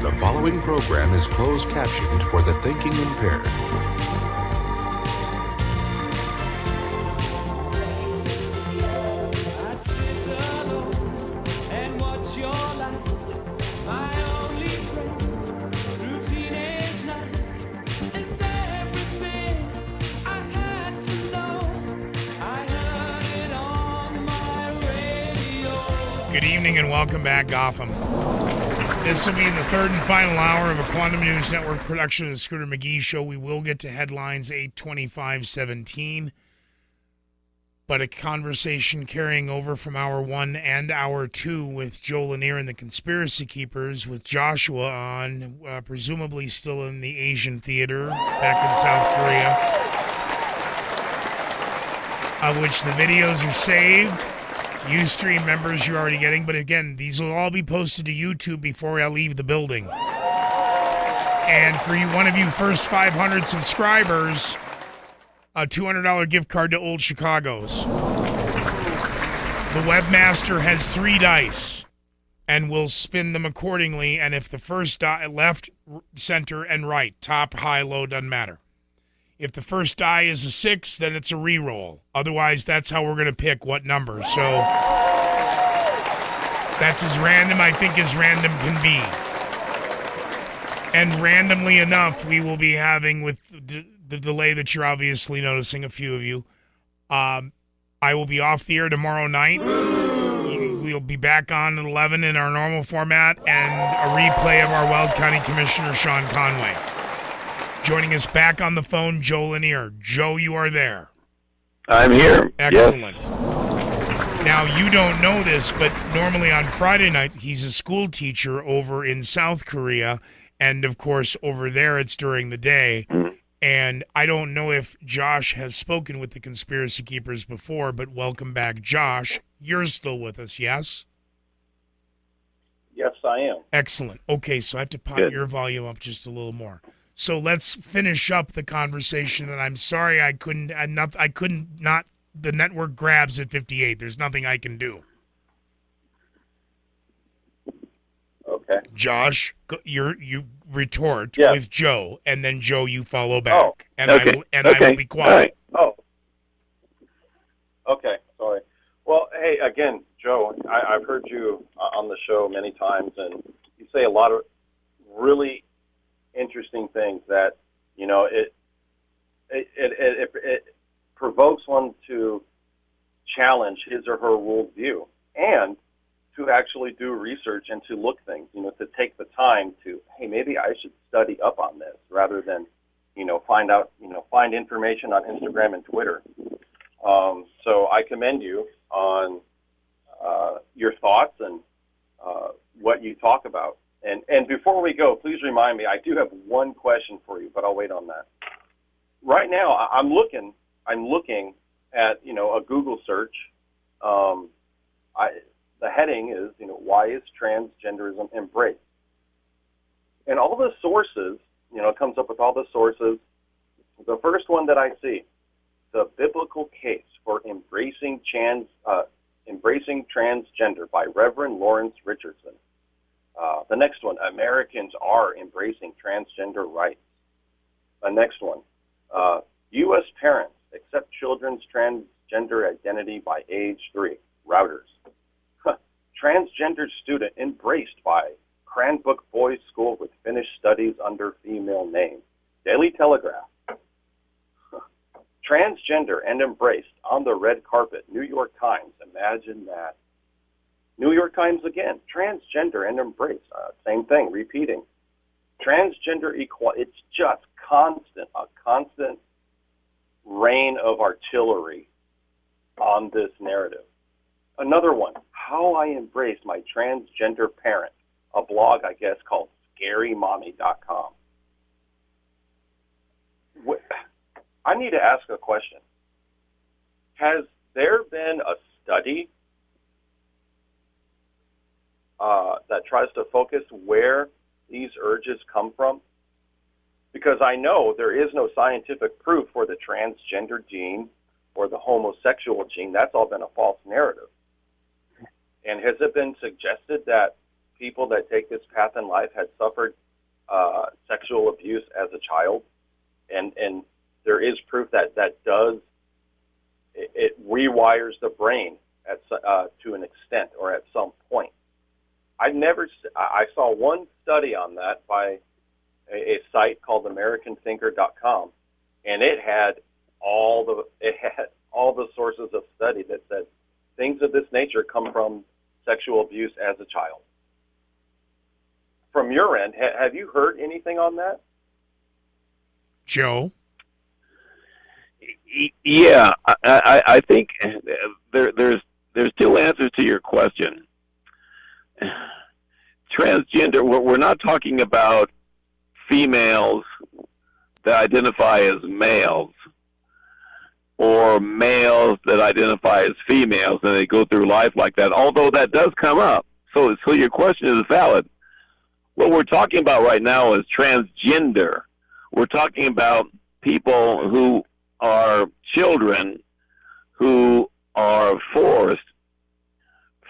The following program is closed captioned for the thinking impaired. I'd sit alone and watch your light, my only friend through teenage nights, and everything I had to know, I heard it on my radio. Good evening and welcome back, Gotham. This will be the third and final hour of a Quantum News Network production of the Scooter McGee Show. We will get to headlines 8:25:17, but a conversation carrying over from hour one and hour two with Joe Lanier and the Conspiracy Keepers, with Joshua on, presumably still in the Asian theater back in South Korea, which the videos are saved. Ustream members you're already getting, but again, these will all be posted to YouTube before I leave the building. And for you, one of you first 500 subscribers, a $200 gift card to Old Chicago's. The webmaster has 3 dice and will spin them accordingly, and if the first die, left, center, and right, top, high, low, doesn't matter. If the first die is a 6, then it's a re-roll. Otherwise, that's how we're going to pick what number. So that's as random, I think, as random can be. And randomly enough, we will be having, with the delay that you're obviously noticing, a few of you, I will be off the air tomorrow night. We'll be back on at 11 in our normal format, and a replay of our Weld County Commissioner, Sean Conway. Joining us back on the phone, Joe Lanier. Joe, you are there. I'm here. Excellent. Yes. Now, you don't know this, but normally on Friday night, he's a school teacher over in South Korea, and of course, over there, it's during the day. Mm-hmm. And I don't know if Josh has spoken with the Conspiracy Keepers before, but welcome back, Josh. You're still with us, yes? Yes, I am. Excellent. Okay, so I have to pop your volume up just a little more. So let's finish up the conversation. And I'm sorry I couldn't. The network grabs at 58. There's nothing I can do. Okay. Josh, you retort with Joe, and then Joe, you follow back. Oh, and okay. I will be quiet. All right. Oh. Okay. Sorry. Well, hey, again, Joe, I've heard you on the show many times, and you say a lot of really interesting things that, you know, it provokes one to challenge his or her worldview and to actually do research and to look things, you know, to take the time to, hey, maybe I should study up on this rather than, you know, find information on Instagram and Twitter. So I commend you on your thoughts and what you talk about. And before we go, please remind me, I do have one question for you, but I'll wait on that. Right now, I'm looking at, you know, a Google search. The heading is, you know, why is transgenderism embraced? And all the sources, you know, it comes up with all the sources. The first one that I see, the biblical case for embracing transgender by Reverend Lawrence Richardson. The next one, Americans are embracing transgender rights. The next one, U.S. parents accept children's transgender identity by age 3. Routers. Transgender student embraced by Cranbrook Boys School with finished studies under female name. Daily Telegraph. Transgender and embraced on the red carpet. New York Times. Imagine that. New York Times again, transgender and embrace, same thing, repeating. Transgender equality, it's just a constant rain of artillery on this narrative. Another one, how I embraced my transgender parent, a blog, I guess, called scarymommy.com. I need to ask a question. Has there been a study that tries to focus where these urges come from? Because I know there is no scientific proof for the transgender gene or the homosexual gene. That's all been a false narrative. And has it been suggested that people that take this path in life had suffered sexual abuse as a child, and there is proof that does it rewires the brain to an extent or at some point. I saw one study on that by a site called AmericanThinker.com, and it had all the sources of study that said things of this nature come from sexual abuse as a child. From your end, have you heard anything on that? Joe? Yeah, I think there's two answers to your question. Transgender, we're not talking about females that identify as males or males that identify as females and they go through life like that, although that does come up. So your question is valid. What we're talking about right now is transgender. We're talking about people who are children who are forced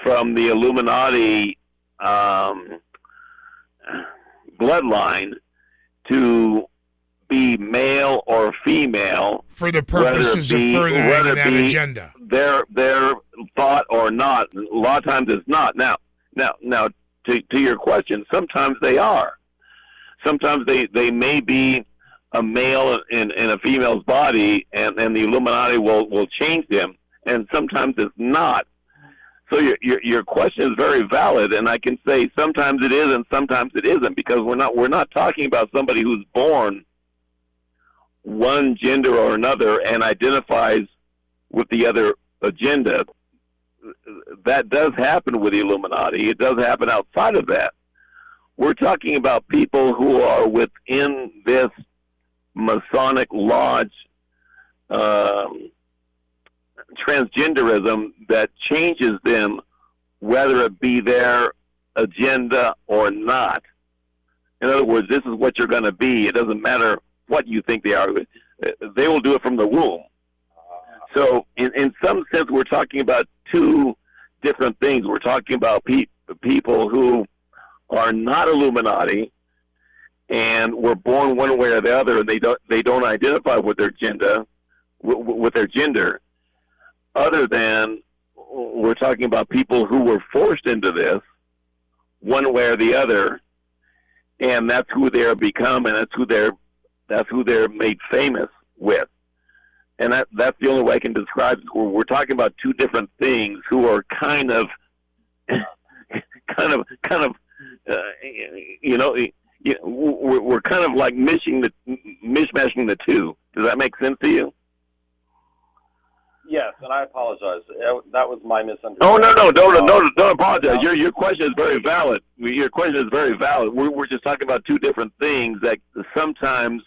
from the Illuminati bloodline to be male or female for the purposes of furthering that agenda. Their thought or not. A lot of times it's not. Now to your question, sometimes they are. Sometimes they may be a male in a female's body, and the Illuminati will change them, and sometimes it's not. So your question is very valid, and I can say sometimes it is and sometimes it isn't, because we're not talking about somebody who's born one gender or another and identifies with the other agenda. That does happen with the Illuminati. It does happen outside of that. We're talking about people who are within this Masonic Lodge transgenderism that changes them, whether it be their agenda or not. In other words, this is what you're going to be. It doesn't matter what you think they are. They will do it from the womb. So in some sense, we're talking about two different things. We're talking about people who are not Illuminati and were born one way or the other, and they don't identify with their gender, other than we're talking about people who were forced into this one way or the other, and that's who they're become, and that's who they're made famous with. And that's the only way I can describe it. We're talking about two different things who are kind of we're kind of like mishmashing the two. Does that make sense to you? Yes, and I apologize. That was my misunderstanding. Oh, no, don't apologize. Your question is very valid. Your question is very valid. We're just talking about two different things that sometimes,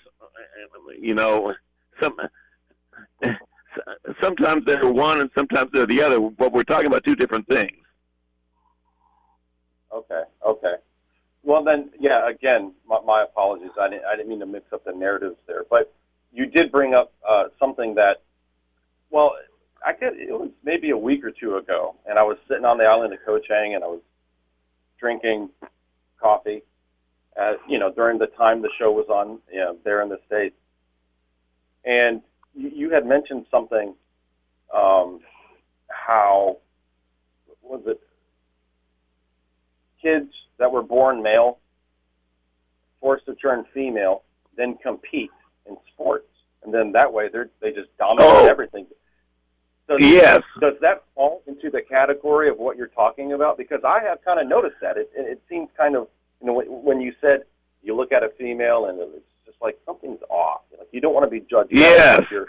sometimes they're one and sometimes they're the other, but we're talking about two different things. Okay. Well, then, yeah, again, my apologies. I didn't mean to mix up the narratives there. But you did bring up something that, well, it was maybe a week or two ago, and I was sitting on the island of Koh Chang, and I was drinking coffee, during the time the show was on, there in the States. And you had mentioned something, how, was it, kids that were born male, forced to turn female, then compete in sports. And then that way they just dominate everything. Yes. Does that fall into the category of what you're talking about? Because I have kind of noticed that. It seems kind of, when you said you look at a female and it's just like something's off. Like you don't want to be judged. Yes. Your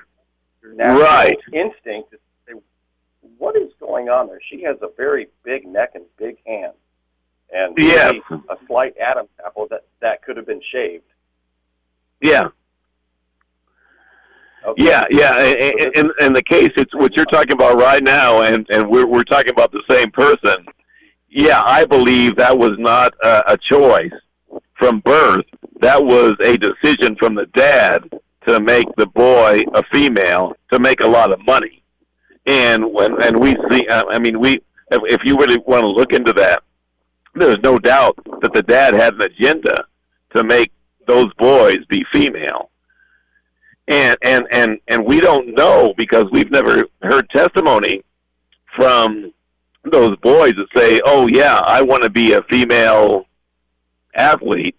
natural right. instinct is to say, what is going on there? She has a very big neck and big hands. And maybe a slight Adam's apple that could have been shaved. Yeah. Okay. Yeah. In the case, it's what you're talking about right now, and we're talking about the same person. Yeah, I believe that was not a choice from birth. That was a decision from the dad to make the boy a female to make a lot of money. And we see, if you really want to look into that, there's no doubt that the dad had an agenda to make those boys be female. And we don't know because we've never heard testimony from those boys that say, "Oh yeah, I want to be a female athlete."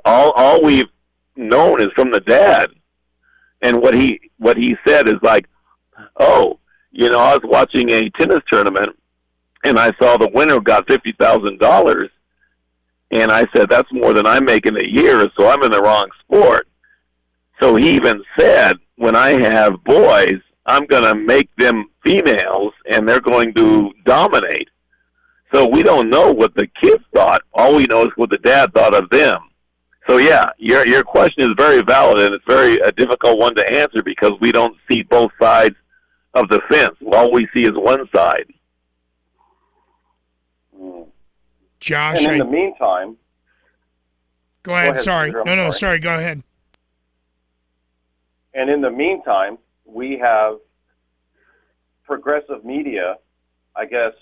All we've known is from the dad, and what he said is like, "Oh, I was watching a tennis tournament, and I saw the winner got $50,000, and I said that's more than I make in a year, so I'm in the wrong sport." So he even said, when I have boys, I'm going to make them females, and they're going to dominate. So we don't know what the kids thought. All we know is what the dad thought of them. So, yeah, your question is very valid, and it's a difficult one to answer because we don't see both sides of the fence. All we see is one side. Josh, and in the meantime... Go ahead, sorry. No, sorry, go ahead. And in the meantime, we have progressive media, I guess,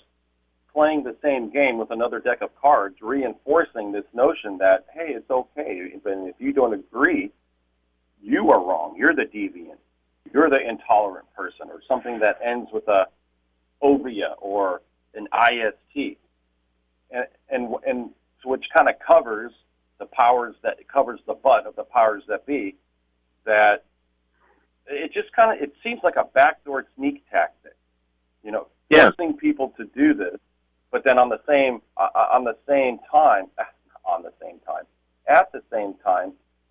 playing the same game with another deck of cards, reinforcing this notion that, hey, it's okay, but if you don't agree, you are wrong. You're the deviant. You're the intolerant person, or something that ends with a ovia or an IST. And which kind of covers the butt of the powers that be, that it seems like a backdoor sneak tactic, forcing people to do this, but then at the same time,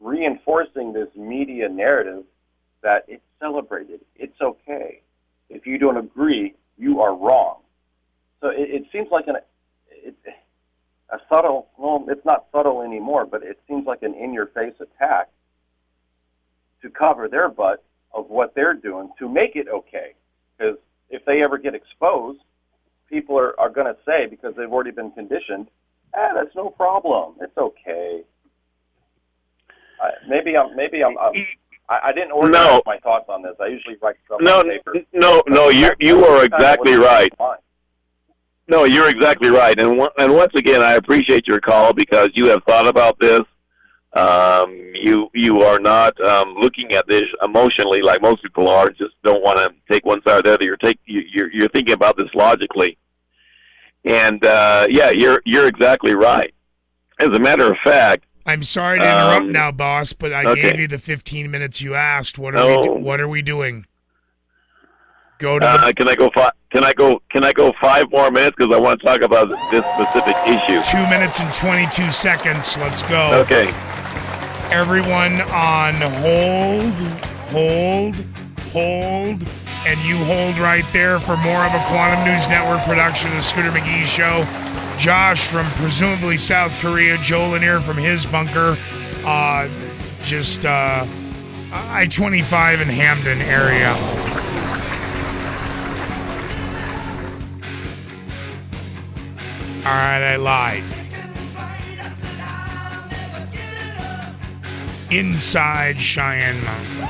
reinforcing this media narrative that it's celebrated, it's okay. If you don't agree, you are wrong. So it seems like a subtle, well, it's not subtle anymore, but it seems like an in-your-face attack to cover their butt of what they're doing to make it okay. Because if they ever get exposed, people are going to say, because they've already been conditioned, that's no problem. It's okay. I didn't organize my thoughts on this. I usually write stuff on paper. No, you are exactly right. No, you're exactly right. And once again, I appreciate your call because you have thought about this. You are not looking at this emotionally like most people are. Just don't want to take one side or the other. You're thinking about this logically. And you're exactly right. As a matter of fact, I'm sorry to interrupt now, boss, but I gave you the 15 minutes you asked. What are we doing? Go to Can I go 5 more minutes because I want to talk about this specific issue? 2 minutes and 22 seconds. Let's go. Okay. Everyone on hold, and you hold right there for more of a Quantum News Network production of the Scooter McGee Show. Josh from presumably South Korea, Joe Lanier from his bunker, I-25 in Hamden area. All right, I lied. Inside Cheyenne Mountain.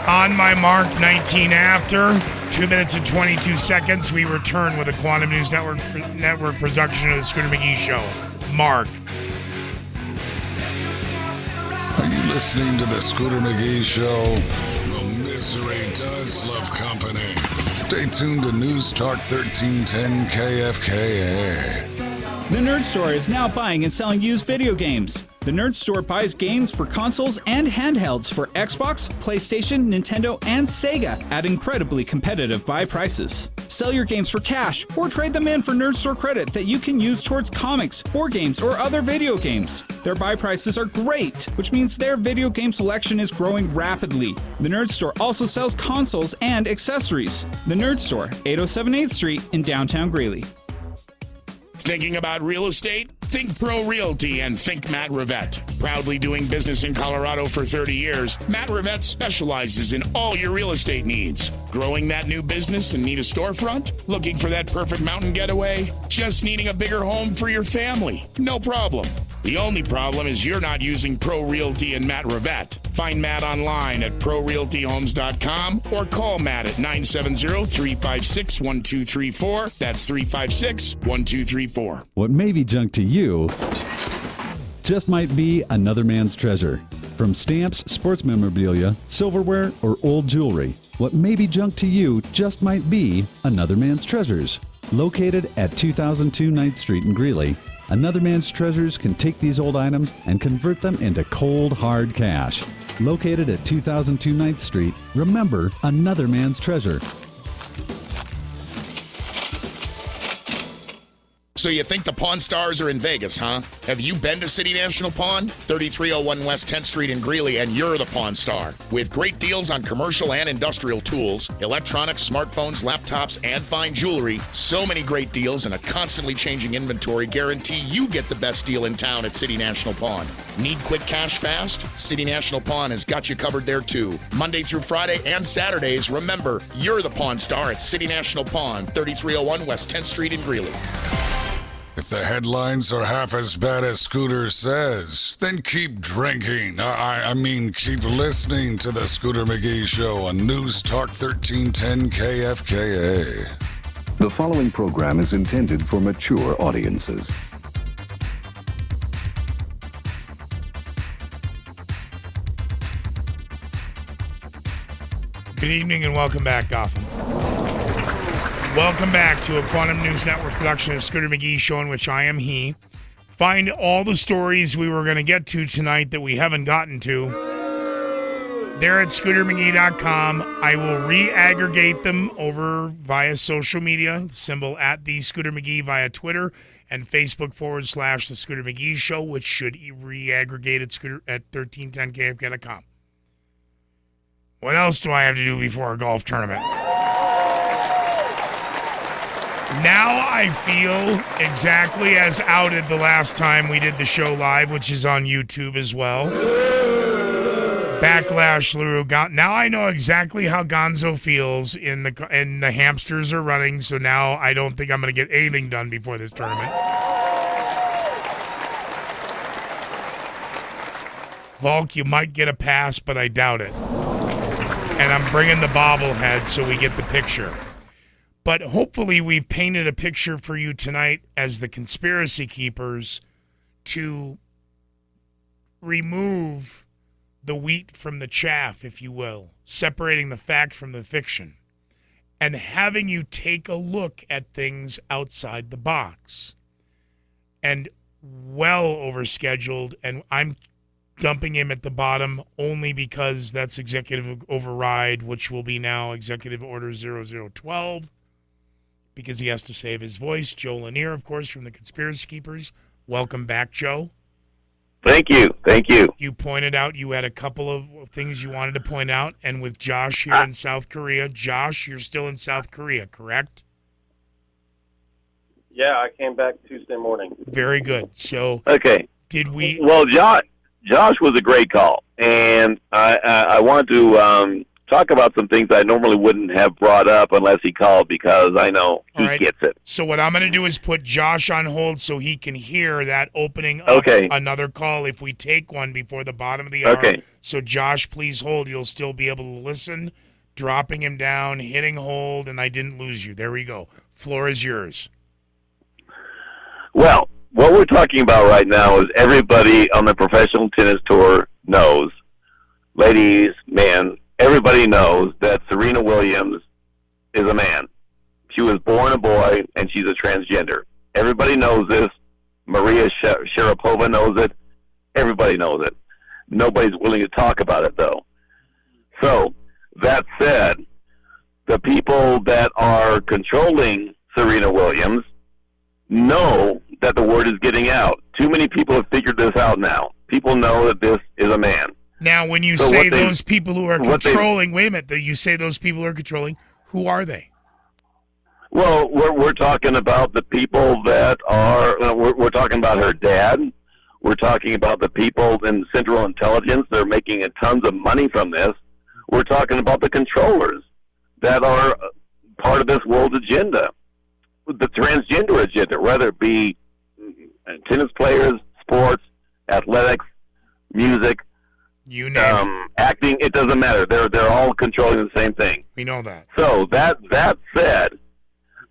On my mark, 19 after, 2 minutes and 22 seconds, we return with a Quantum News Network production of the Scooter McGee Show. Mark. Are you listening to the Scooter McGee Show? Well, misery does love company. Stay tuned to News Talk 1310 KFKA. The Nerd Store is now buying and selling used video games. The Nerd Store buys games for consoles and handhelds for Xbox, PlayStation, Nintendo, and Sega at incredibly competitive buy prices. Sell your games for cash or trade them in for Nerd Store credit that you can use towards comics, board games, or other video games. Their buy prices are great, which means their video game selection is growing rapidly. The Nerd Store also sells consoles and accessories. The Nerd Store, 807 8th Street in downtown Greeley. Thinking about real estate? Think Pro Realty and think Matt Rivette. Proudly doing business in Colorado for 30 years, Matt Rivette specializes in all your real estate needs. Growing that new business and need a storefront? Looking for that perfect mountain getaway? Just needing a bigger home for your family? No problem. The only problem is you're not using Pro Realty and Matt Rivette. Find Matt online at prorealtyhomes.com or call Matt at 970-356-1234. That's 356-1234. What may be junk to you just might be another man's treasure. From stamps, sports memorabilia, silverware, or old jewelry, what may be junk to you just might be another man's treasures. Located at 2002 9th Street in Greeley, Another Man's Treasures can take these old items and convert them into cold, hard cash. Located at 2002 9th Street, remember Another Man's Treasure. So you think the Pawn Stars are in Vegas, huh? Have you been to City National Pawn? 3301 West 10th Street in Greeley, and you're the Pawn Star. With great deals on commercial and industrial tools, electronics, smartphones, laptops, and fine jewelry. So many great deals and a constantly changing inventory guarantee you get the best deal in town at City National Pawn. Need quick cash fast? City National Pawn has got you covered there too. Monday through Friday and Saturdays, remember, you're the Pawn Star at City National Pawn, 3301 West 10th Street in Greeley. If the headlines are half as bad as Scooter says, then keep drinking. I mean, keep listening to the Scooter McGee Show on News Talk 1310 KFKA. The following program is intended for mature audiences. Good evening and welcome back, Gotham. Welcome back to a Quantum News Network production of Scooter McGee Show, in which I am he. Find all the stories we were going to get to tonight that we haven't gotten to there at ScooterMcGee.com. I will re-aggregate them over via social media, symbol at the Scooter McGee via Twitter and Facebook / the Scooter McGee Show, which should re-aggregate at Scooter at 1310kfk.com. What else do I have to do before a golf tournament? Now I feel exactly as outed the last time we did the show live, which is on YouTube as well. Backlash, Luru. Now I know exactly how Gonzo feels and the hamsters are running, so now I don't think I'm going to get anything done before this tournament. Volk, you might get a pass, but I doubt it. And I'm bringing the bobblehead so we get the picture. But hopefully we've painted a picture for you tonight as the conspiracy keepers to remove the wheat from the chaff, if you will, separating the fact from the fiction, and having you take a look at things outside the box. And well overscheduled, and I'm dumping him at the bottom only because that's executive override, which will be now Executive Order 0012. Because he has to save his voice. Joe Lanier, of course, from the Conspiracy Keepers. Welcome back, Joe. Thank you. Thank you. You pointed out you had a couple of things you wanted to point out, and with Josh here in South Korea. Josh, you're still in South Korea, correct? Yeah, I came back Tuesday morning. Very good. So, okay. Did we... Well, Josh was a great call, and I wanted to talk about some things I normally wouldn't have brought up unless he called, because I know he gets it. So what I'm going to do is put Josh on hold so he can hear that opening up another call if we take one before the bottom of the hour. Okay. So Josh, please hold. You'll still be able to listen, dropping him down, hitting hold, and I didn't lose you. There we go. Floor is yours. Well, what we're talking about right now is everybody on the professional tennis tour knows, ladies, men, everybody knows that Serena Williams is a man. She was born a boy, and she's a transgender. Everybody knows this. Maria Sharapova knows it. Everybody knows it. Nobody's willing to talk about it, though. So, that said, the people that are controlling Serena Williams know that the word is getting out. Too many people have figured this out now. People know that this is a man. Now, when you say those people who are controlling, wait a minute, you say those people are controlling, who are they? Well, we're talking about the people that are, we're talking about her dad. We're talking about the people in Central Intelligence. They're making tons of money from this. We're talking about the controllers. that are part of this world's agenda, the transgender agenda, whether it be tennis players, sports, athletics, music, you name it. acting. It doesn't matter. They're all controlling the same thing. We know that. So that said,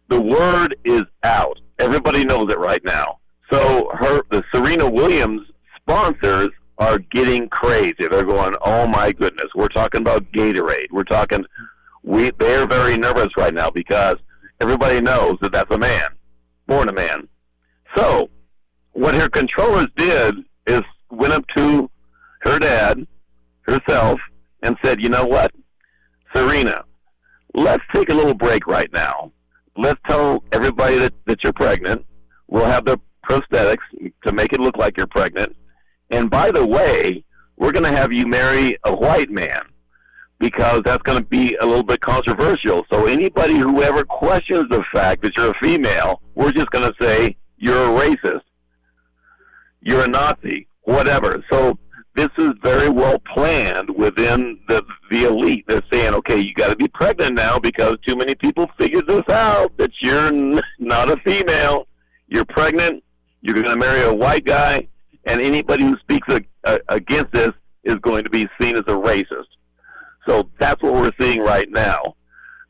the word is out. Everybody knows it right now. So the Serena Williams sponsors are getting crazy. They're going, oh my goodness. We're talking about Gatorade. They're very nervous right now because everybody knows that that's a man, born a man. So what her controllers did is went up to her dad, herself, and said, you know what, Serena, let's take a little break right now. Let's tell everybody that you're pregnant. We'll have the prosthetics to make it look like you're pregnant. And by the way, we're going to have you marry a white man because that's going to be a little bit controversial. So anybody who ever questions the fact that you're a female, we're just going to say you're a racist, you're a Nazi, whatever. So this is very well planned within the elite. They're saying, okay, you got to be pregnant now because too many people figured this out, that you're not a female. You're pregnant. You're going to marry a white guy. And anybody who speaks against this is going to be seen as a racist. So that's what we're seeing right now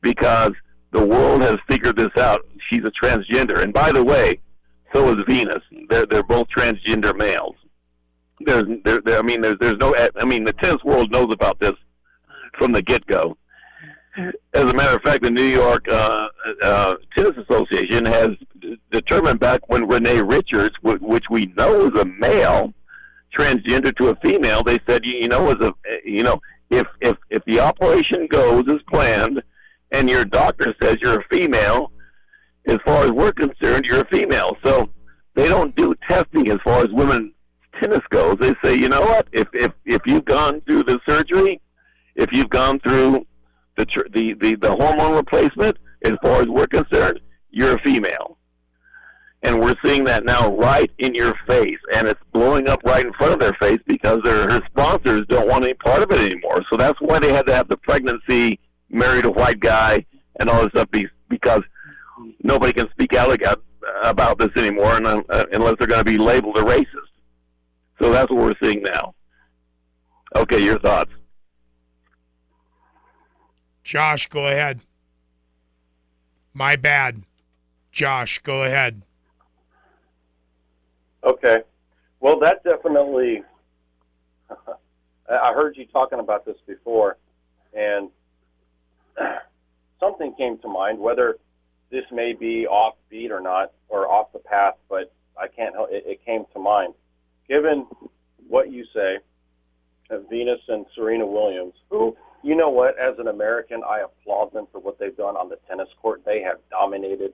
because the world has figured this out. She's a transgender. And by the way, so is Venus. They're both transgender males. The tennis world knows about this from the get-go. As a matter of fact, the New York Tennis Association has determined back when Renee Richards, which we know is a male, transgender to a female, they said, if the operation goes as planned, and your doctor says you're a female, as far as we're concerned, you're a female. So they don't do testing as far as women's tennis goes. They say, you know what? If you've gone through the surgery, if you've gone through the hormone replacement, as far as we're concerned, you're a female. And we're seeing that now right in your face, and it's blowing up right in front of their face because her sponsors don't want any part of it anymore. So that's why they had to have the pregnancy, married a white guy, and all this stuff because nobody can speak out about this anymore unless they're going to be labeled a racist. So that's what we're seeing now. Okay, your thoughts. Josh, go ahead. My bad. Josh, go ahead. Okay. Well, that definitely, I heard you talking about this before, and something came to mind, whether this may be offbeat or not, or off the path, but I can't help it came to mind. Given what you say of Venus and Serena Williams, who, you know what, as an American, I applaud them for what they've done on the tennis court. They have dominated.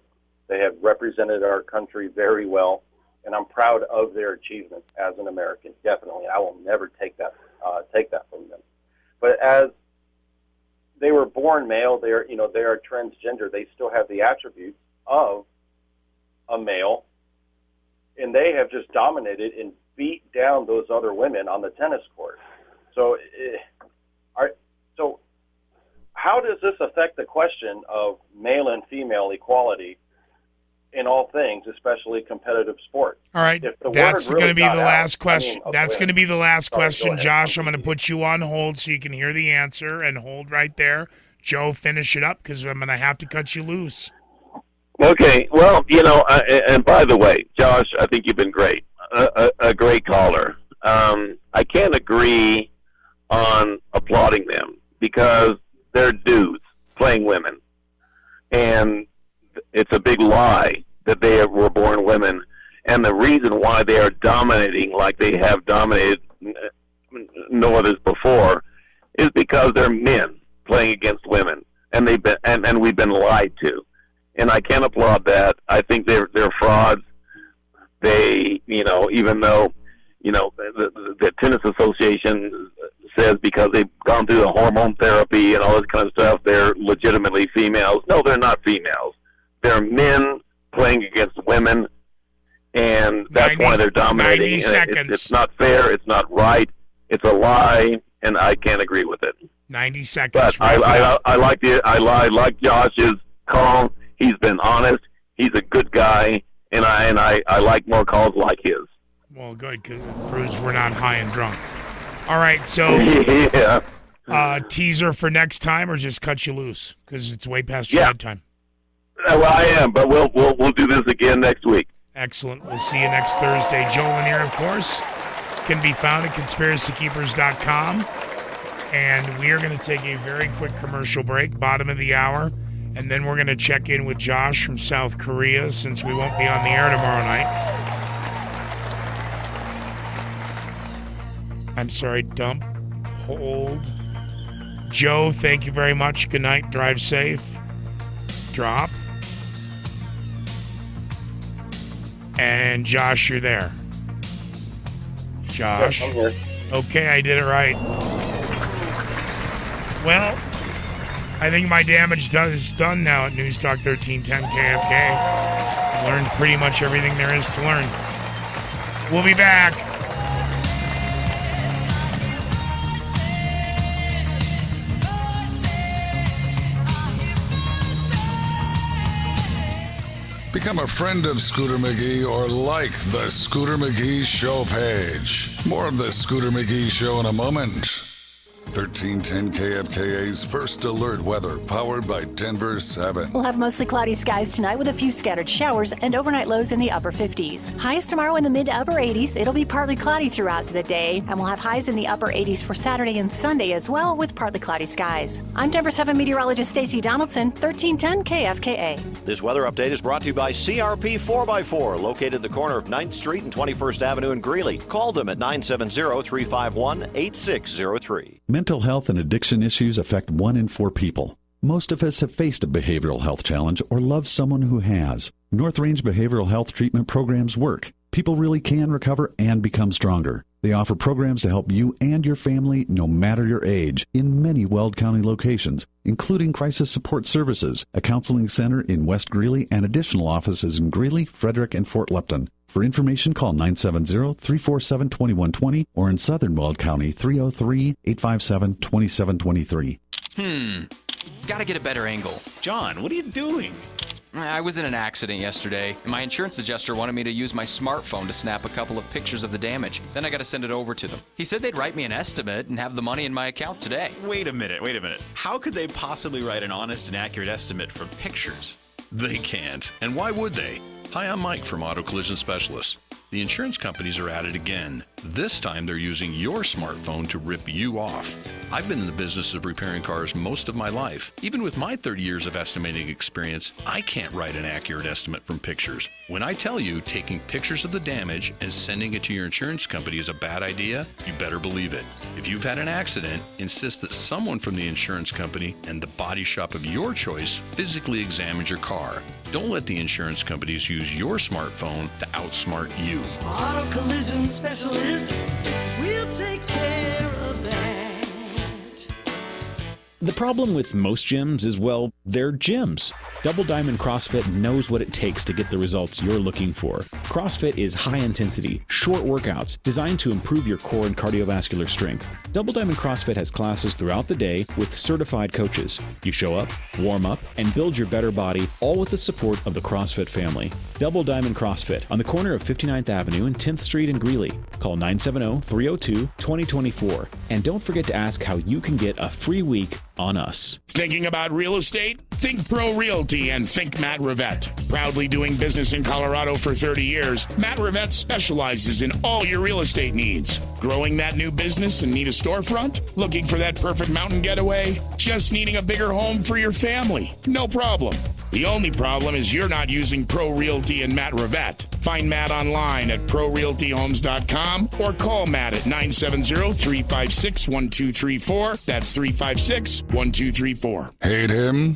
They have represented our country very well, and I'm proud of their achievements as an American, definitely. I will never take that from them. But as they were born male, they are transgender. They still have the attributes of a male, and they have just dominated and beat down those other women on the tennis court. So how does this affect the question of male and female equality in all things, especially competitive sports? All right, that's going to be the last question. That's going to be the last question, Josh. I'm going to put you on hold so you can hear the answer, and hold right there. Joe, finish it up because I'm going to have to cut you loose. Okay, well, and by the way, Josh, I think you've been great, a great caller. I can't agree on applauding them because they're dudes playing women, and it's a big lie that they were born women. And the reason why they are dominating like they have dominated no others before is because they're men playing against women, and they've been and we've been lied to. And I can't applaud that. I think they're frauds. They, even though, the Tennis Association says because they've gone through the hormone therapy and all this kind of stuff, they're legitimately females. No, they're not females. They're men playing against women, and that's why they're dominating. 90 seconds. It's not fair. It's not right. It's a lie, and I can't agree with it. 90 seconds. But I like Josh's call. He's been honest. He's a good guy, and I like more calls like his. Well, good, because Cruz, we're not high and drunk. All right, so Yeah. Teaser for next time, or just cut you loose because it's way past your bedtime. Well, I am, but we'll do this again next week. Excellent. We'll see you next Thursday. Joe Lanier, of course, can be found at conspiracykeepers.com. And we are going to take a very quick commercial break, bottom of the hour. And then we're going to check in with Josh from South Korea since we won't be on the air tomorrow night. I'm sorry, dump, hold. Joe, thank you very much. Good night. Drive safe. Drop. And Josh, you're there. Josh. I'm here. Okay, I did it right. Well, I think my damage is done now at News Talk 1310 KFK. I learned pretty much everything there is to learn. We'll be back. Become a friend of Scooter McGee or like the Scooter McGee Show page. More of the Scooter McGee Show in a moment. 1310 KFKA's First Alert Weather, powered by Denver 7. We'll have mostly cloudy skies tonight with a few scattered showers and overnight lows in the upper 50s. Highs tomorrow in the mid to upper 80s. It'll be partly cloudy throughout the day, and we'll have highs in the upper 80s for Saturday and Sunday as well, with partly cloudy skies. I'm Denver 7 meteorologist Stacey Donaldson, 1310 KFKA. This weather update is brought to you by CRP 4x4, located at the corner of 9th Street and 21st Avenue in Greeley. Call them at 970-351-8603. Mental health and addiction issues affect 1 in 4 people. Most of us have faced a behavioral health challenge or love someone who has. North Range Behavioral Health Treatment programs work. People really can recover and become stronger. They offer programs to help you and your family no matter your age in many Weld County locations, including crisis support services, a counseling center in West Greeley, and additional offices in Greeley, Frederick, and Fort Lupton. For information, call 970-347-2120 or in Southern Weld County, 303-857-2723. Gotta get a better angle. John, what are you doing? I was in an accident yesterday, and my insurance adjuster wanted me to use my smartphone to snap a couple of pictures of the damage. Then I gotta send it over to them. He said they'd write me an estimate and have the money in my account today. Wait a minute. How could they possibly write an honest and accurate estimate from pictures? They can't. And why would they? Hi, I'm Mike from Auto Collision Specialists. The insurance companies are at it again. This time they're using your smartphone to rip you off. I've been in the business of repairing cars most of my life. Even with my 30 years of estimating experience, I can't write an accurate estimate from pictures. When I tell you taking pictures of the damage and sending it to your insurance company is a bad idea, you better believe it. If you've had an accident, insist that someone from the insurance company and the body shop of your choice physically examine your car. Don't let the insurance companies use your smartphone to outsmart you. Auto Collision Specialists, we'll take care of that. The problem with most gyms is, well, they're gyms. Double Diamond CrossFit knows what it takes to get the results you're looking for. CrossFit is high intensity, short workouts designed to improve your core and cardiovascular strength. Double Diamond CrossFit has classes throughout the day with certified coaches. You show up, warm up, and build your better body, all with the support of the CrossFit family. Double Diamond CrossFit on the corner of 59th Avenue and 10th Street in Greeley. Call 970-302-2024. And don't forget to ask how you can get a free week on us. Thinking about real estate? Think Pro Realty and think Matt Rivette. Proudly doing business in Colorado for 30 years, Matt Rivette specializes in all your real estate needs. Growing that new business and need a storefront? Looking for that perfect mountain getaway? Just needing a bigger home for your family? No problem. The only problem is you're not using Pro Realty and Matt Rivette. Find Matt online at ProRealtyHomes.com or call Matt at 970-356-1234. That's 356-1234. Hate him?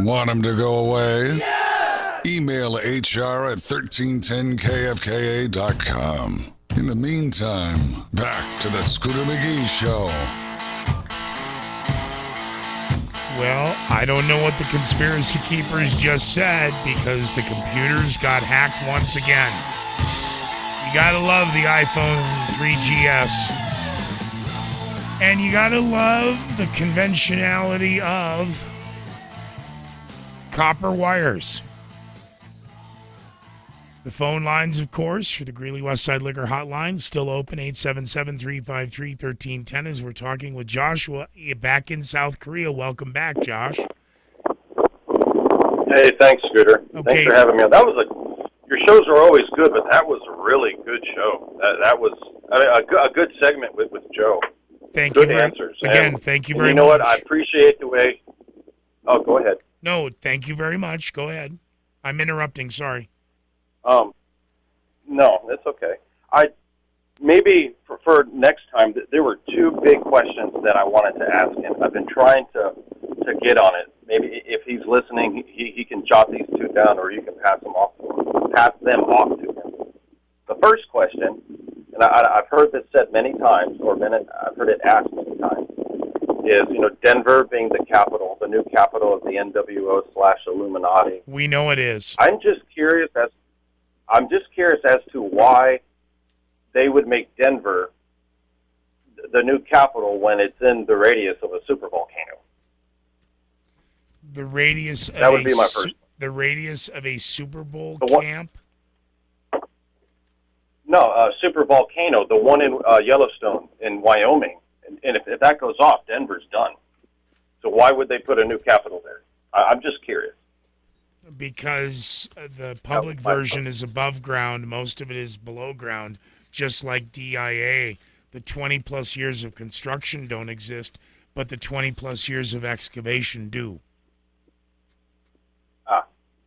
Want him to go away? Yeah! Email HR at 1310kfka.com. In the meantime, back to the Scooter McGee Show. Well, I don't know what the conspiracy keepers just said because the computers got hacked once again. You gotta love the iPhone 3GS. And you gotta love the conventionality of copper wires. The phone lines, of course, for the Greeley Westside Liquor Hotline, still open, 877-353-1310, as we're talking with Joshua back in South Korea. Welcome back, Josh. Hey, thanks, Scooter. Okay. Thanks for having me on. Your shows are always good, but that was a really good show. That was a good segment with Joe. Thank good you. Answers. Again, thank you very much. You know what? I appreciate the way. Oh, go ahead. No, thank you very much. Go ahead. I'm interrupting. Sorry. No, that's okay. Maybe for next time, there were two big questions that I wanted to ask him. I've been trying to get on it. Maybe if he's listening, he can jot these two down, or you can pass them off to him. The first question, and I've heard this said many times, I've heard it asked many times, is Denver being the capital, the new capital of the NWO/Illuminati. We know it is. I'm just curious as to why they would make Denver the new capital when it's in the radius of a supervolcano. The radius of that would be my first. The radius of a Super Bowl camp? No, supervolcano, the one in Yellowstone in Wyoming. And if that goes off, Denver's done. So why would they put a new capital there? I'm just curious. Because the public version is above ground. Most of it is below ground, just like DIA. The 20-plus years of construction don't exist, but the 20-plus years of excavation do.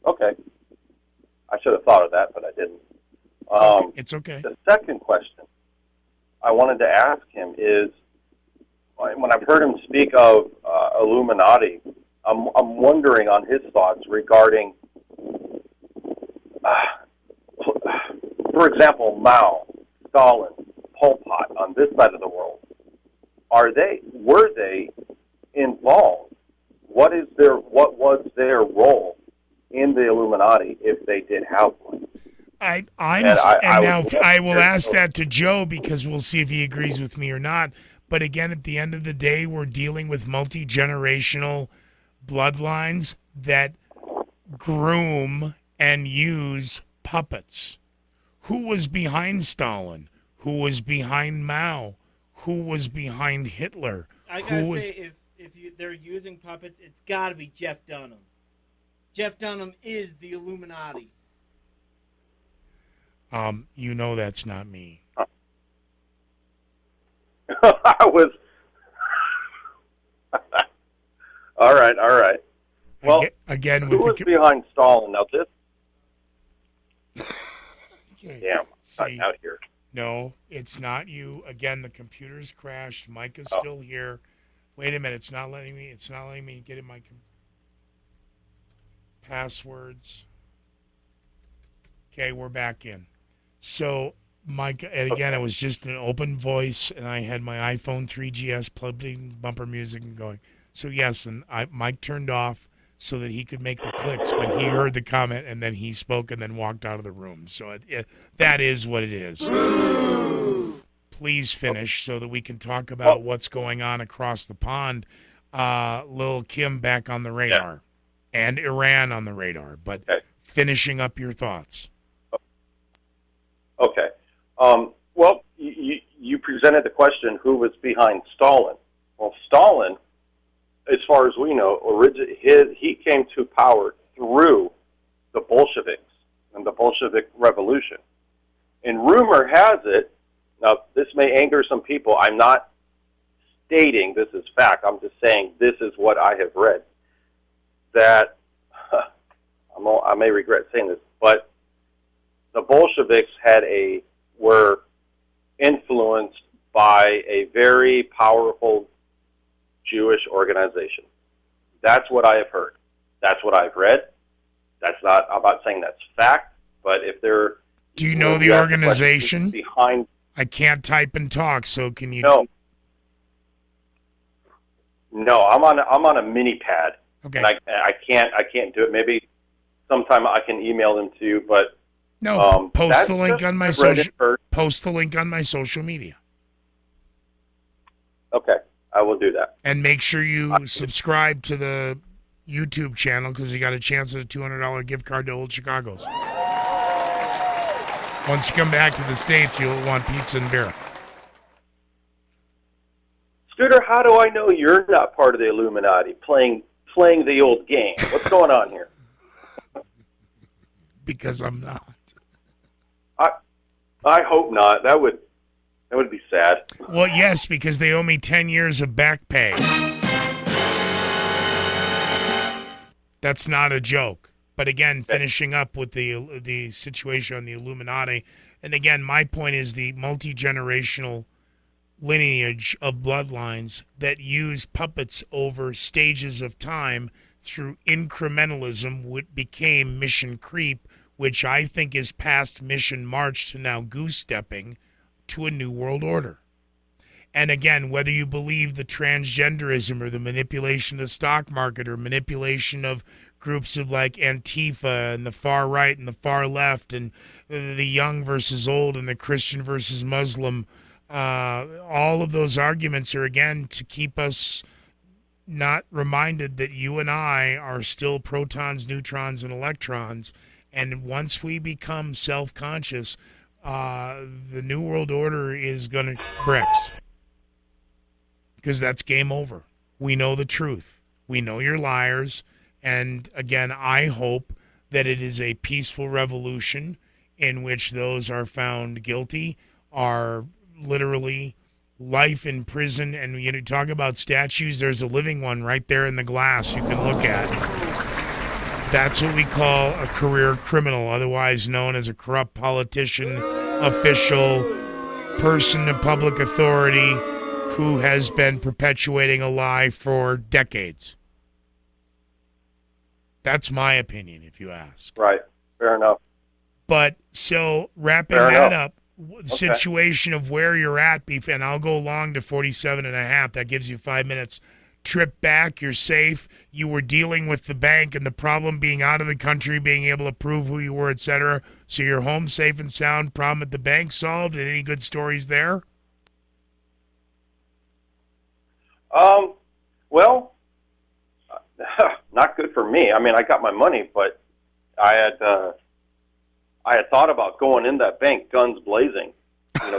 Okay. I should have thought of that, but I didn't. It's okay. The second question I wanted to ask him is, when I've heard him speak of Illuminati, I'm wondering on his thoughts regarding, for example, Mao, Stalin, Pol Pot on this side of the world. Were they involved? What was their role in the Illuminati if they did have one? I will ask that to Joe, because we'll see if he agrees with me or not. But again, at the end of the day, we're dealing with multi-generational bloodlines that groom and use puppets. Who was behind Stalin? Who was behind Mao? Who was behind Hitler? I gotta say, if they're using puppets, it's got to be Jeff Dunham. Jeff Dunham is the Illuminati. You know that's not me. I was. All right. Well, again, who was behind Stalin? Now this. Damn, I'm out here. No, it's not you. Again, the computer's crashed. Mike is still here. Wait a minute, it's not letting me get in my passwords. Okay, we're back in. So, Mike, and again, it was just an open voice, and I had my iPhone 3GS plugged in, bumper music and going. So, yes, and Mike turned off so that he could make the clicks, but he heard the comment, and then he spoke and then walked out of the room. So that is what it is. Please finish so that we can talk about what's going on across the pond. Lil' Kim back on the radar, and Iran on the radar, but finishing up your thoughts. Okay. Well, you presented the question, who was behind Stalin? Well, Stalin, as far as we know, he came to power through the Bolsheviks and the Bolshevik Revolution. And rumor has it, now this may anger some people, I'm not stating this is fact, I'm just saying this is what I have read, that, I may regret saying this, but the Bolsheviks were influenced by a very powerful Jewish organization. That's what I have heard. That's what I've read. I'm not saying that's fact, but if they're... Do you know the organization? Behind... I can't type and talk, so can you... No, I'm on a mini pad. Okay. And I can't do it. Maybe sometime I can email them to you, but... No, post the link on my social media. Okay, I will do that. And make sure you subscribe to the YouTube channel because you got a chance at a $200 gift card to Old Chicago's. Once you come back to the States, you'll want pizza and beer. Scooter, how do I know you're not part of the Illuminati playing the old game? What's going on here? Because I'm not. I hope not. That would be sad. Well, yes, because they owe me 10 years of back pay. That's not a joke. But again, finishing up with the situation on the Illuminati, and again, my point is the multi-generational lineage of bloodlines that use puppets over stages of time through incrementalism, which became mission creep, which I think is past mission march to now goose-stepping to a new world order. And again, whether you believe the transgenderism or the manipulation of the stock market or manipulation of groups of like Antifa and the far right and the far left and the young versus old and the Christian versus Muslim, all of those arguments are, again, to keep us not reminded that you and I are still protons, neutrons, and electrons. And once we become self-conscious, the New World Order is going to bricks. Because that's game over. We know the truth. We know you're liars. And again, I hope that it is a peaceful revolution in which those are found guilty are literally life in prison. And you talk about statues, there's a living one right there in the glass you can look at. That's what we call a career criminal, otherwise known as a corrupt politician, official, person of public authority who has been perpetuating a lie for decades. That's my opinion, if you ask. Right. Fair enough. But so wrapping that up, situation of where you're at, Beef, and I'll go long to 47 and a half. That gives you 5 minutes. Trip back, you're safe. You were dealing with the bank and the problem being out of the country, being able to prove who you were, etc. So you're home safe and sound. Problem at the bank solved. And any good stories there? Well, not good for me. I mean, I got my money, but I had thought about going in that bank, guns blazing,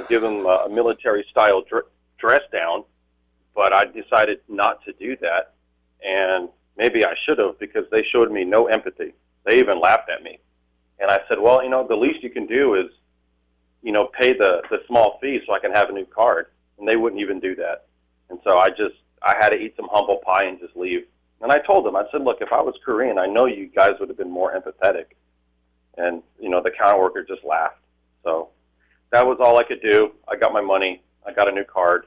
give them a military-style dress down, but I decided not to do that, and maybe I should have because they showed me no empathy. They even laughed at me, and I said, well, the least you can do is, pay the small fee so I can have a new card, and they wouldn't even do that, and so I had to eat some humble pie and just leave. And I told them, I said, look, if I was Korean, I know you guys would have been more empathetic. And, the counter worker just laughed. So that was all I could do. I got my money. I got a new card.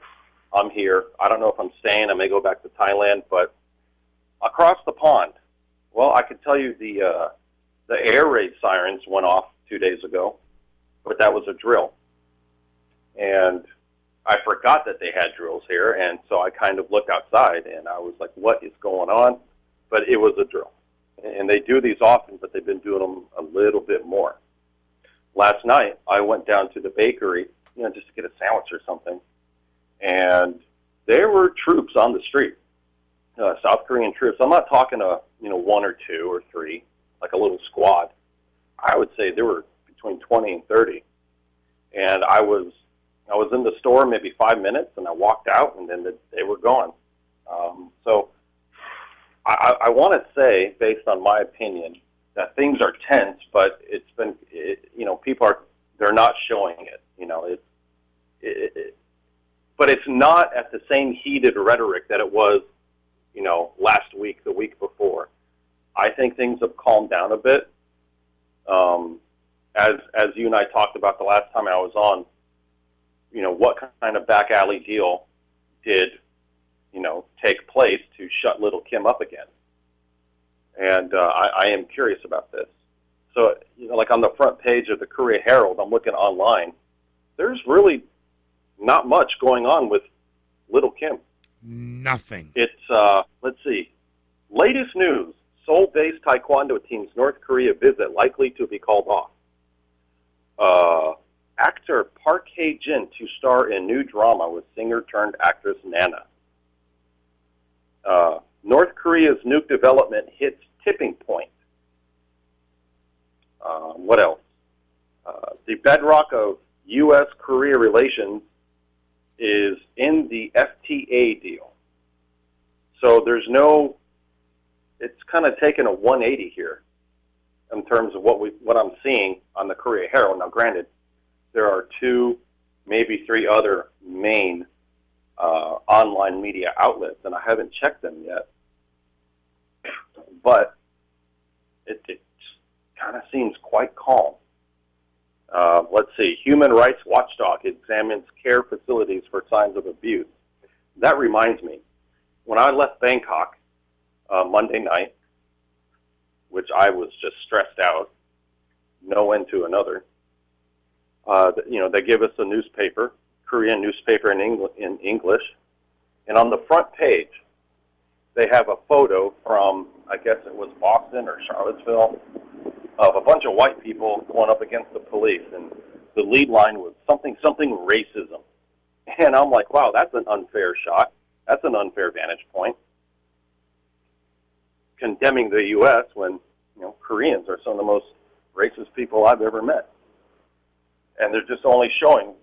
I'm here. I don't know if I'm staying. I may go back to Thailand. But across the pond, well, I could tell you the air raid sirens went off 2 days ago, but that was a drill. And I forgot that they had drills here, and so I kind of looked outside, and I was like, what is going on? But it was a drill. And they do these often, but they've been doing them a little bit more. Last night, I went down to the bakery, just to get a sandwich or something, and there were troops on the street, South Korean troops. I'm not talking one or two or three, like a little squad. I would say there were between 20 and 30. And I was in the store maybe 5 minutes, and I walked out, and then they were gone. So I want to say, based on my opinion, that things are tense, but it's been, people they're not showing it. But it's not at the same heated rhetoric that it was, last week, the week before. I think things have calmed down a bit. As you and I talked about the last time I was on, what kind of back alley deal did, take place to shut little Kim up again? And I am curious about this. So, like on the front page of the Korea Herald, I'm looking online, there's really not much going on with little Kim. Nothing. It's, let's see, latest news, Seoul-based Taekwondo team's North Korea visit likely to be called off. Actor actor Park Hae-jin to star in new drama with singer-turned-actress Nana. North Korea's nuke development hits tipping point. What else? The bedrock of U.S.-Korea relations is in the FTA deal. So there's no, it's kind of taken a 180 here in terms of what I'm seeing on the Korea Herald. Now, granted, there are 2, maybe 3 other main online media outlets, and I haven't checked them yet. But it kind of seems quite calm. Let's see. Human Rights Watchdog examines care facilities for signs of abuse. That reminds me, when I left Bangkok Monday night, which I was just stressed out, no end to another, they give us a newspaper, Korean newspaper in English, and on the front page, they have a photo from, I guess it was Boston or Charlottesville, of a bunch of white people going up against the police, and the lead line was something racism. And I'm like, wow, that's an unfair shot. That's an unfair vantage point. Condemning the U.S. when, Koreans are some of the most racist people I've ever met. And they're just only showing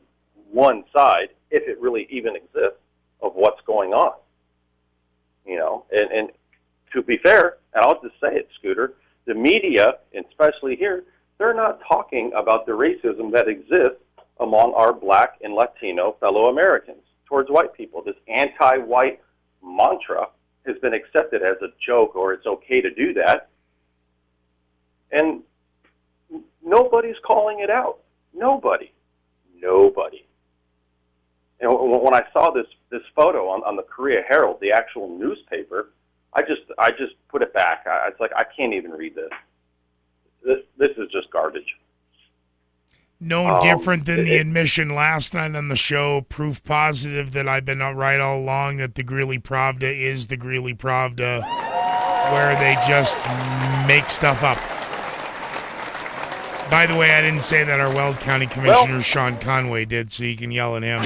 one side, if it really even exists, of what's going on. And to be fair, and I'll just say it, Scooter, the media, and especially here, they're not talking about the racism that exists among our black and Latino fellow Americans towards white people. This anti-white mantra has been accepted as a joke, or it's okay to do that. And nobody's calling it out. Nobody. And when I saw this photo on the Korea Herald, the actual newspaper, I just put it back. It's like, I can't even read this. This is just garbage. No different than the admission last night on the show, proof positive that I've been right all along that the Greeley Pravda is the Greeley Pravda, where they just make stuff up. By the way, I didn't say that. Our Weld County Commissioner, Sean Conway, did, so you can yell at him.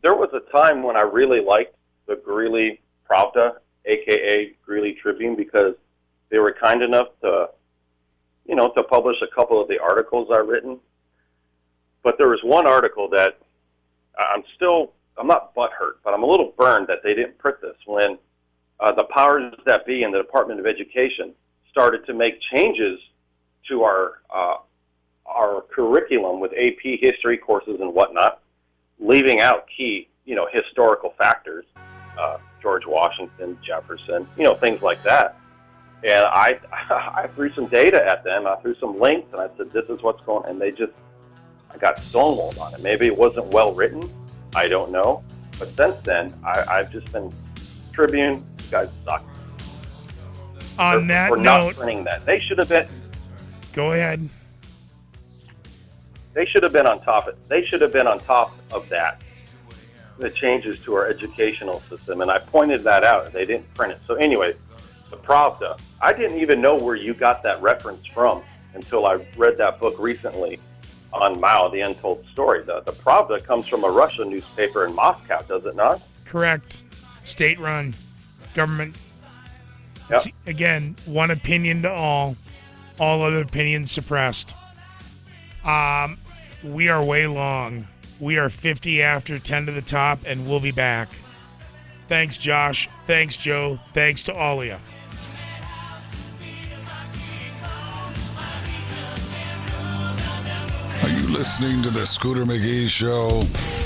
There was a time when I really liked the Greeley Pravda, a.k.a. Greeley Tribune, because they were kind enough to publish a couple of the articles I've written. But there was one article that I'm not butthurt, but I'm a little burned that they didn't print this when the powers that be in the Department of Education started to make changes to our curriculum with AP history courses and whatnot, leaving out key, historical factors, George Washington, Jefferson, things like that. And I threw some data at them. I threw some links, and I said, this is what's going on. And I got stonewalled on it. Maybe it wasn't well written. I don't know. But since then, I've just been, Tribune, you guys suck. On that note, not printing that. They should have been. Go ahead. They should have been on top of it. They should have been on top of that. The changes to our educational system, and I pointed that out, and they didn't print it. So anyway, the Pravda. I didn't even know where you got that reference from until I read that book recently on Mao, The Untold Story. The Pravda comes from a Russian newspaper in Moscow, does it not? Correct. State-run. Government. Yep. Again, one opinion to all other opinions suppressed. We are way long. We are 50 after 10 to the top, and we'll be back. Thanks, Josh. Thanks, Joe. Thanks to all of you. Are you listening to the Scooter McGee Show?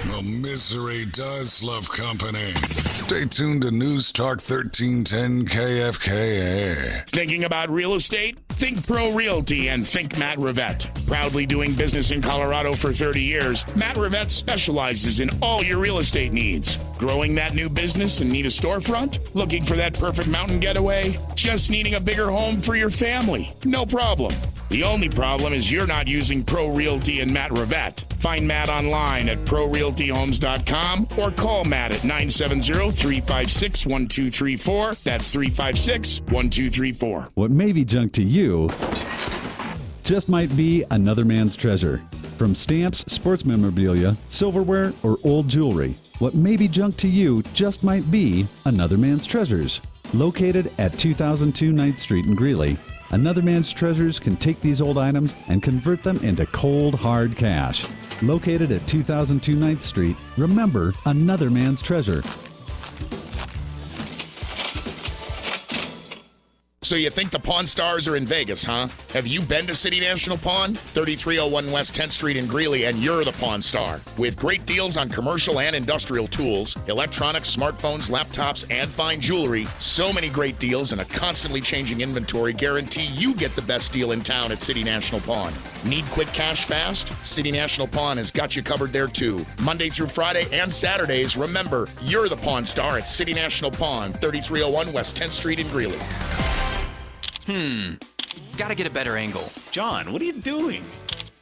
Well, misery does love company. Stay tuned to News Talk 1310 KFKA. Thinking about real estate? Think Pro Realty and think Matt Rivette. Proudly doing business in Colorado for 30 years, Matt Rivette specializes in all your real estate needs. Growing that new business and need a storefront? Looking for that perfect mountain getaway? Just needing a bigger home for your family? No problem. The only problem is you're not using Pro Realty and Matt Rivette. Find Matt online at ProRealtyHomes.com or call Matt at 970-356-1234. That's 356-1234. What may be junk to you just might be another man's treasure. From stamps, sports memorabilia, silverware, or old jewelry, what may be junk to you just might be another man's treasures. Located at 2002 9th Street in Greeley, Another Man's Treasures can take these old items and convert them into cold, hard cash. Located at 2002 9th Street, remember Another Man's Treasure. So you think the Pawn Stars are in Vegas, huh? Have you been to City National Pawn? 3301 West 10th Street in Greeley, and you're the Pawn Star. With great deals on commercial and industrial tools, electronics, smartphones, laptops, and fine jewelry, so many great deals and a constantly changing inventory guarantee you get the best deal in town at City National Pawn. Need quick cash fast? City National Pawn has got you covered there too. Monday through Friday and Saturdays, remember, you're the Pawn Star at City National Pawn, 3301 West 10th Street in Greeley. Gotta get a better angle. John, what are you doing?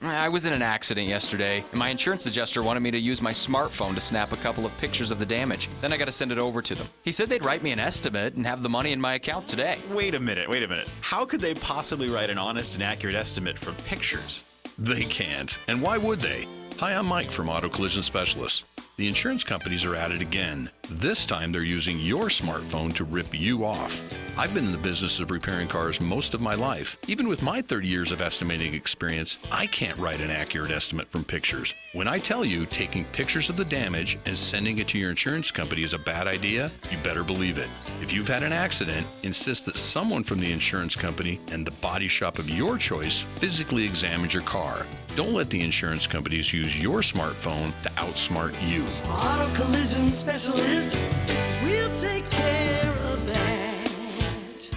I was in an accident yesterday, and my insurance adjuster wanted me to use my smartphone to snap a couple of pictures of the damage. Then I gotta send it over to them. He said they'd write me an estimate and have the money in my account today. Wait a minute. How could they possibly write an honest and accurate estimate from pictures? They can't. And why would they? Hi, I'm Mike from Auto Collision Specialists. The insurance companies are at it again. This time they're using your smartphone to rip you off. I've been in the business of repairing cars most of my life. Even with my 30 years of estimating experience, I can't write an accurate estimate from pictures. When I tell you taking pictures of the damage and sending it to your insurance company is a bad idea, you better believe it. If you've had an accident, insist that someone from the insurance company and the body shop of your choice physically examines your car. Don't let the insurance companies use your smartphone to outsmart you. Auto collision specialists, we'll take care of that.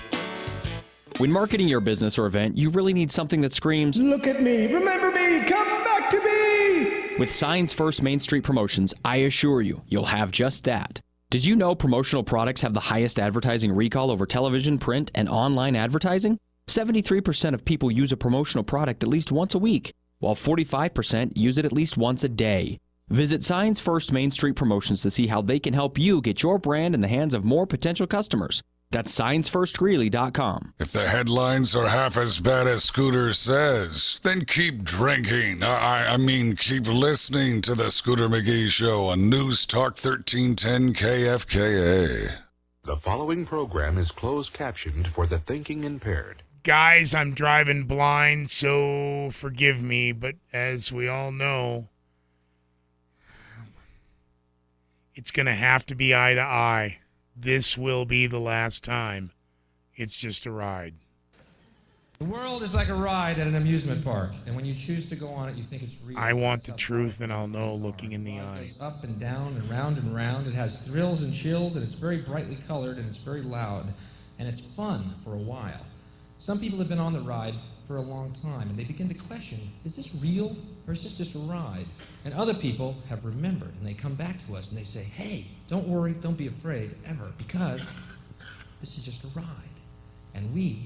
When marketing your business or event, you really need something that screams, "Look at me, remember me, come back to me!" With Signs First Main Street Promotions, I assure you, you'll have just that. Did you know promotional products have the highest advertising recall over television, print, and online advertising? 73% of people use a promotional product at least once a week, while 45% use it at least once a day. Visit Signs First Main Street Promotions to see how they can help you get your brand in the hands of more potential customers. That's signsfirstgreeley.com. If the headlines are half as bad as Scooter says, then keep drinking. I mean, keep listening to the Scooter McGee Show on News Talk 1310 KFKA. The following program is closed captioned for the thinking impaired. Guys, I'm driving blind, so forgive me, but as we all know, it's going to have to be eye to eye. This will be the last time. It's just a ride. The world is like a ride at an amusement park, and when you choose to go on it, you think it's real. I want the truth, and I'll know looking in the eye. It goes up and down and round and round. It has thrills and chills, and it's very brightly colored, and it's very loud, and it's fun for a while. Some people have been on the ride for a long time, and they begin to question, is this real, or is this just a ride? And other people have remembered, and they come back to us, and they say, hey, don't worry, don't be afraid, ever, because this is just a ride. And we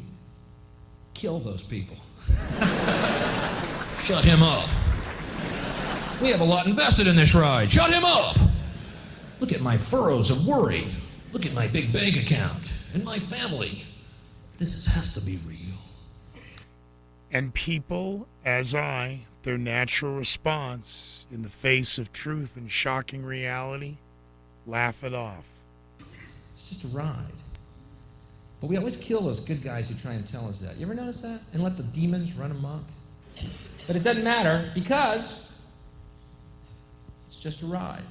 kill those people. Shut him up. We have a lot invested in this ride. Shut him up. Look at my furrows of worry. Look at my big bank account and my family. Has to be real. And people, as I, their natural response in the face of truth and shocking reality, laugh it off. It's just a ride. But we always kill those good guys who try and tell us that. You ever notice that? And let the demons run amok? But it doesn't matter because it's just a ride.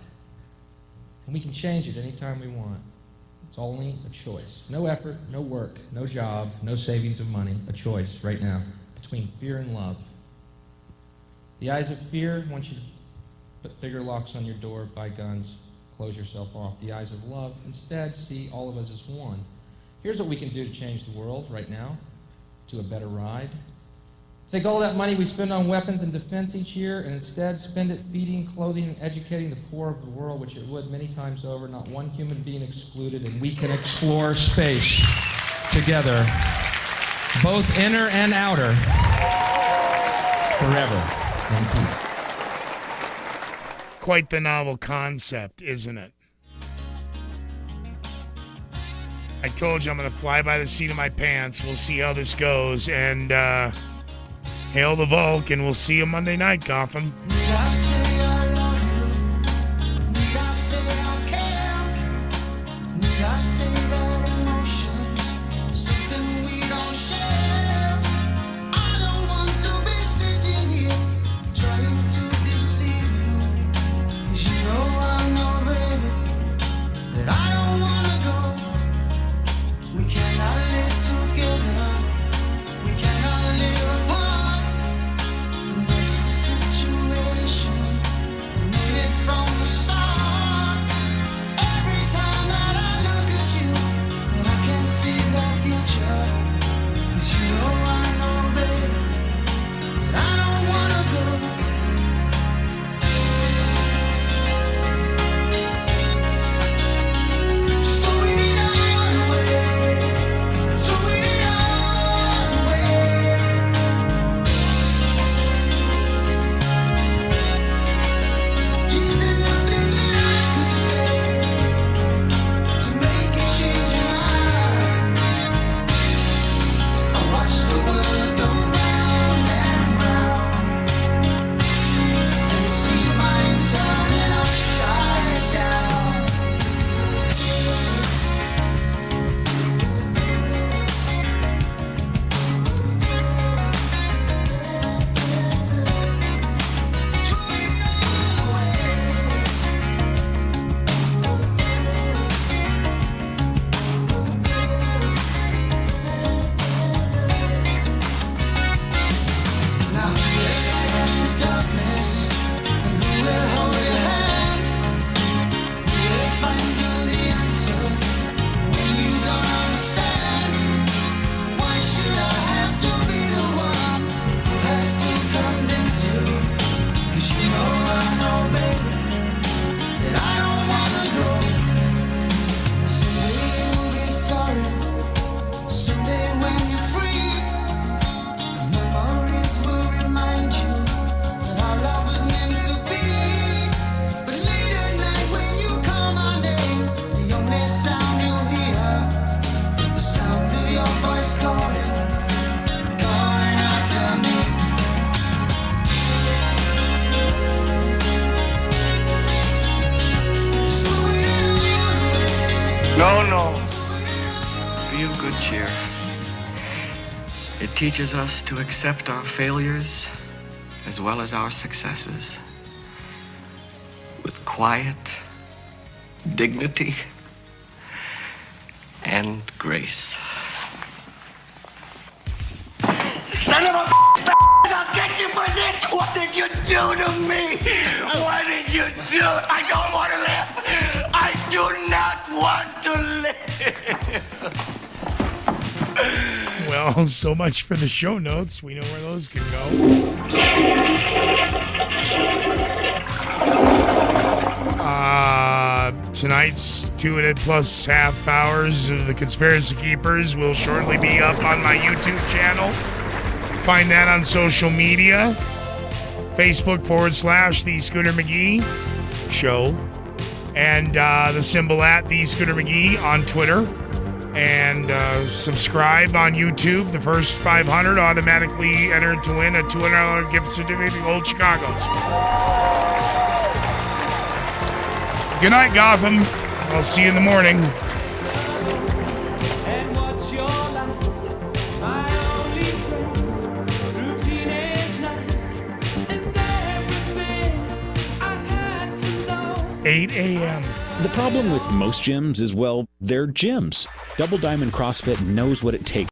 And we can change it anytime we want. It's only a choice. No effort, no work, no job, no savings of money. A choice right now between fear and love. The eyes of fear want you to put bigger locks on your door, buy guns, close yourself off. The eyes of love instead see all of us as one. Here's what we can do to change the world right now to a better ride. Take all that money we spend on weapons and defense each year and instead spend it feeding, clothing, and educating the poor of the world, which it would many times over, not one human being excluded, and we can explore space together, both inner and outer, forever in peace. Quite the novel concept, isn't it? I told you I'm going to fly by the seat of my pants. We'll see how this goes, and Hail the Volk, and we'll see you Monday night, Gotham. Need I say I love you? Need I say I care? Need I say that emotions something we don't share? I don't want to be sitting here trying to deceive you, 'cause you know I know, baby, that I don't wanna go. We cannot live together. We cannot live apart. That's the situation. We made it from the start. Every time that I look at you, and I can see the future. 'Cause you know I know, babe, that I don't wanna go. Just so we run away, so we run away. Is there nothing that I could say to make you change your mind? I watch the world go round and round, and see your mind turning upside down. Now who will light up the darkness, and who will hold your hand? Who will find you the answers when you don't understand? Why should I have to be the one who has to convince you? 'Cause you know I know, baby, that I don't wanna go. Someday you'll be sorry, someday when you're free. Memories will remind you that our love was meant to be. But late at night when you call my name, the only sound you'll hear is the sound of your voice calling, calling after me. So we run away. No. Feel good cheer. It teaches us to accept our failures as well as our successes with quiet, dignity, and grace. Son of a I'll get you for this! What did you do to me? What did you do? I don't want to live! I do not want to live! Well, so much for the show notes. We know where those can go. Tonight's 2.5+ half hours of the Conspiracy Keepers will shortly be up on my YouTube channel. Find that on social media. Facebook / The Scooter McGee Show. And the symbol @ The Scooter McGee on Twitter. And subscribe on YouTube. The first 500 automatically entered to win a $200 gift certificate to Old Chicago's. Good night, Gotham. I'll see you in the morning. And what's your light? My only friend through teenage nights and everything I had to know. 8 a.m. The problem with most gyms is, well, they're gyms. Double Diamond CrossFit knows what it takes.